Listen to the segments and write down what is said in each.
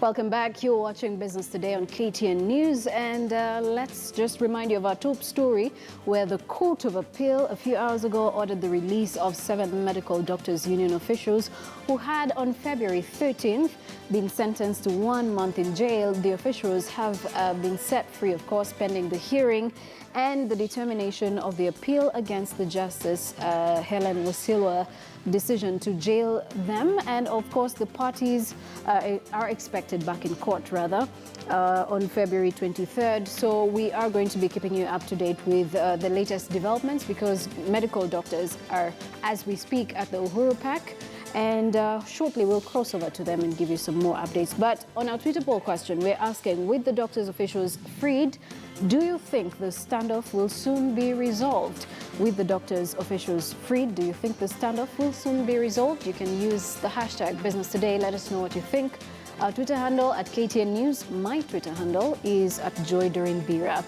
Welcome back. You're watching Business Today on KTN News, and let's just remind you of our top story where the Court of Appeal a few hours ago ordered the release of 7 medical doctors union officials who had on February 13th been sentenced to 1 month in jail. The officials have been set free, of course, pending the hearing and the determination of the appeal against the Justice Helen Wasilwa decision to jail them. And of course the parties are expected back in court on February 23rd. So we are going to be keeping you up to date with the latest developments, because medical doctors are, as we speak, at the Uhuru Park. And shortly we'll cross over to them and give you some more updates. But on our Twitter poll question, we're asking, with the doctors' officials freed, do you think the standoff will soon be resolved? With the doctors' officials freed, do you think the standoff will soon be resolved? You can use the hashtag Business Today. Let us know what you think. Our Twitter handle at KTN News. My Twitter handle is at Doreen Biira.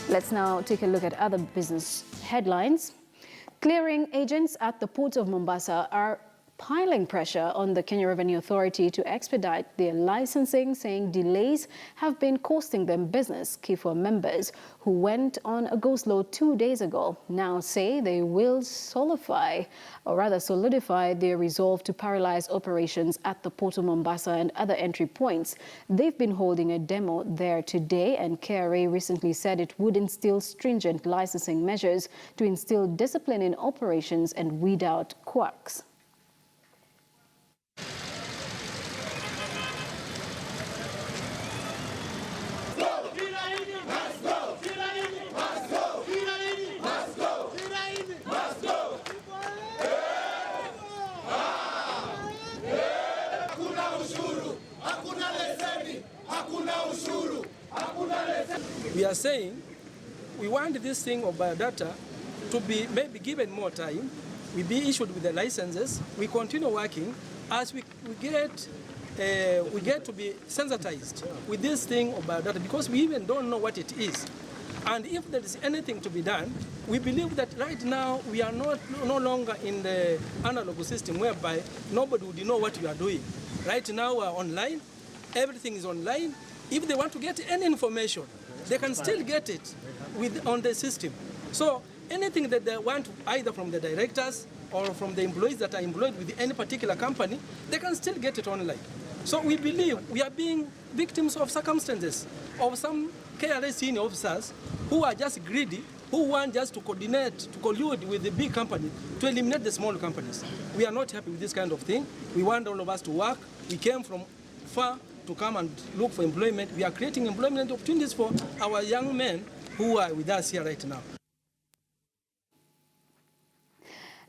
Let's now take a look at other business headlines. Clearing agents at the port of Mombasa are piling pressure on the Kenya Revenue Authority to expedite their licensing, saying delays have been costing them business. KIFO members who went on a go-slow 2 days ago now say they will solidify their resolve to paralyze operations at the Port of Mombasa and other entry points. They've been holding a demo there today, and KRA recently said it would instill stringent licensing measures to instill discipline in operations and weed out quacks. We are saying we want this thing of biodata to be maybe given more time. We be issued with the licenses. We continue working as we get to be sensitized with this thing of biodata, because we even don't know what it is. And if there is anything to be done, we believe that right now we are no longer in the analog system whereby nobody would know what we are doing. Right now we are online. Everything is online. If they want to get any information, they can still get it on the system. So anything that they want, either from the directors or from the employees that are employed with any particular company, they can still get it online. So we believe we are being victims of circumstances of some KRA senior officers who are just greedy, who want just to coordinate, to collude with the big company to eliminate the small companies. We are not happy with this kind of thing. We want all of us to work. We came from far to come and look for employment. We are creating employment opportunities for our young men who are with us here right now.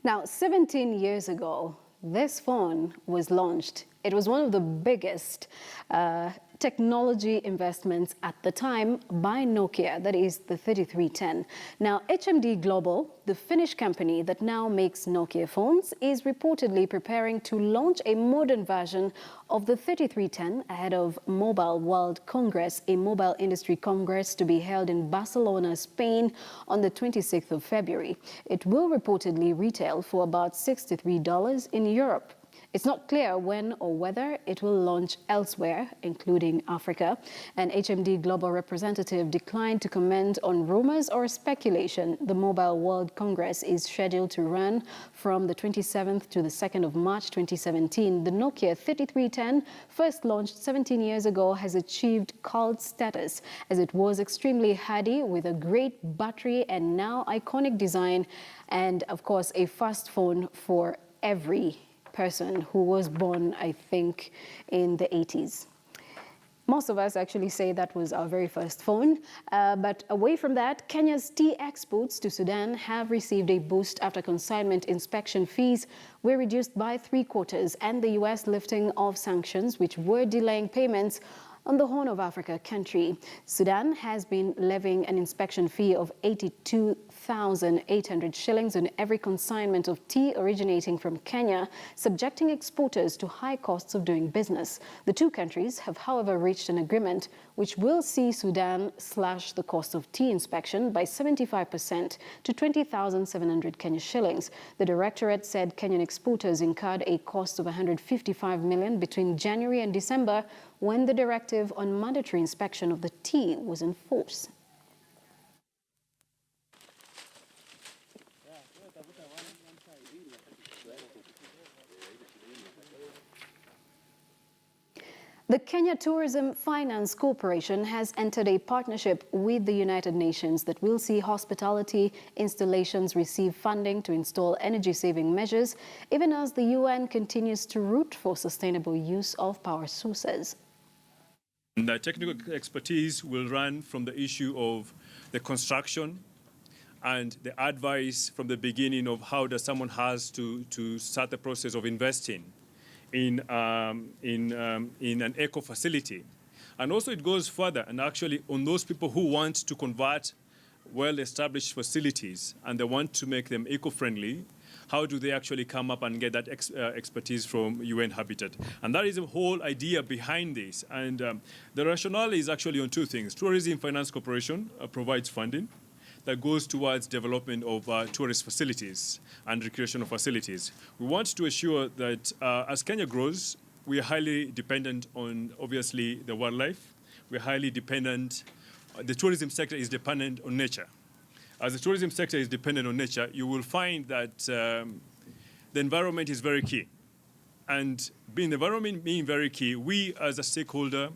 Now, 17 years ago, this phone was launched. It was one of the biggest technology investments at the time by Nokia, that is the 3310. Now, HMD Global, the Finnish company that now makes Nokia phones, is reportedly preparing to launch a modern version of the 3310 ahead of Mobile World Congress, a mobile industry congress to be held in Barcelona, Spain on the 26th of February. It will reportedly retail for about $63 in Europe. It's not clear when or whether it will launch elsewhere, including Africa. An HMD Global representative declined to comment on rumors or speculation. The Mobile World Congress is scheduled to run from the 27th to the 2nd of March 2017. The Nokia 3310, first launched 17 years ago, has achieved cult status as it was extremely hardy with a great battery and now iconic design, and of course a fast phone for every person who was born, I think, in the 80s. Most of us actually say that was our very first phone. But away from that, Kenya's tea exports to Sudan have received a boost after consignment inspection fees were reduced by 3/4 and the U.S. lifting of sanctions, which were delaying payments on the Horn of Africa country. Sudan has been levying an inspection fee of $82 5,800 shillings on every consignment of tea originating from Kenya, subjecting exporters to high costs of doing business. The two countries have, however, reached an agreement which will see Sudan slash the cost of tea inspection by 75% to 20,700 Kenya shillings. The directorate said Kenyan exporters incurred a cost of 155 million between January and December, when the directive on mandatory inspection of the tea was in force. The Kenya Tourism Finance Corporation has entered a partnership with the United Nations that will see hospitality installations receive funding to install energy-saving measures, even as the UN continues to root for sustainable use of power sources. The technical expertise will run from the issue of the construction and the advice from the beginning of how does someone has to start the process of investing in an eco facility. And also it goes further, and actually on those people who want to convert well-established facilities and they want to make them eco-friendly, how do they actually come up and get that expertise from UN Habitat? And that is the whole idea behind this. And the rationale is actually on two things. Tourism Finance Corporation provides funding that goes towards development of tourist facilities and recreational facilities. We want to assure that as Kenya grows, we are highly dependent on, obviously, the wildlife. We're highly dependent, the tourism sector is dependent on nature. As the tourism sector is dependent on nature, you will find that the environment is very key. And the environment being very key, we as a stakeholder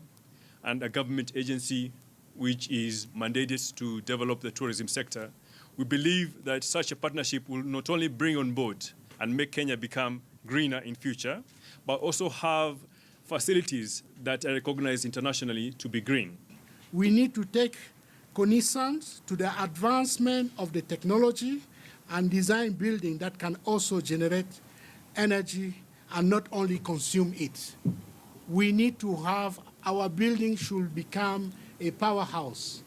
and a government agency which is mandated to develop the tourism sector, we believe that such a partnership will not only bring on board and make Kenya become greener in future, but also have facilities that are recognized internationally to be green. We need to take cognizance to the advancement of the technology and design building that can also generate energy and not only consume it. We need to have, our building should become a powerhouse.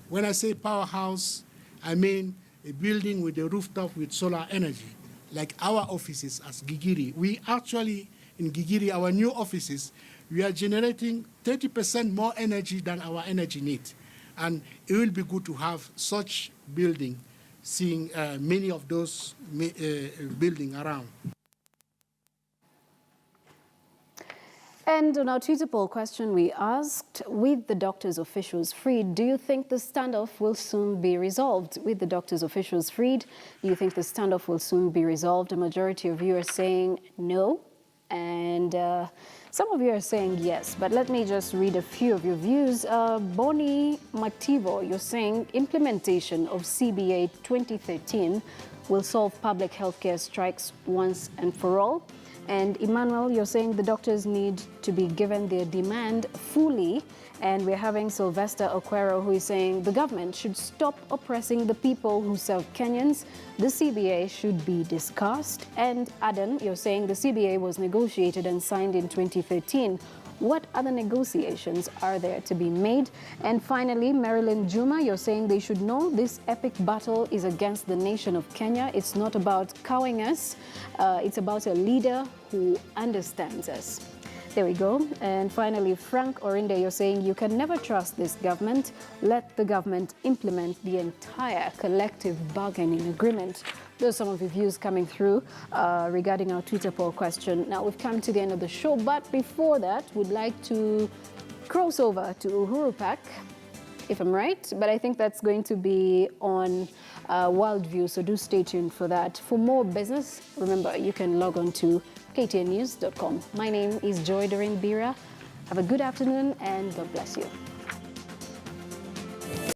When I say powerhouse, I mean a building with a rooftop with solar energy, like our offices as Gigiri. We actually, in Gigiri, our new offices, we are generating 30% more energy than our energy need. And it will be good to have such building, seeing many of those buildings around. And on our Twitter poll question, we asked, with the doctors' officials freed, do you think the standoff will soon be resolved? With the doctors' officials freed, do you think the standoff will soon be resolved? A majority of you are saying no, and some of you are saying yes. But let me just read a few of your views. Bonnie Mativo, you're saying implementation of CBA 2013 will solve public healthcare strikes once and for all. And Emmanuel, you're saying the doctors need to be given their demand fully. And we're having Sylvester Okwero, who is saying the government should stop oppressing the people who serve Kenyans. The CBA should be discussed. And Adan, you're saying the CBA was negotiated and signed in 2013. What other negotiations are there to be made? And finally, Marilyn Juma, you're saying they should know this epic battle is against the nation of Kenya. It's not about cowing us. It's about a leader who understands us. There we go. And finally, Frank Orinde, you're saying you can never trust this government. Let the government implement the entire collective bargaining agreement. Those are some of the views coming through regarding our Twitter poll question. Now, we've come to the end of the show, but before that, we'd like to cross over to Uhuru Park, if I'm right, but I think that's going to be on Worldview, so do stay tuned for that. For more business, remember, you can log on to ktnnews.com. My name is Doreen Biira. Have a good afternoon, and God bless you.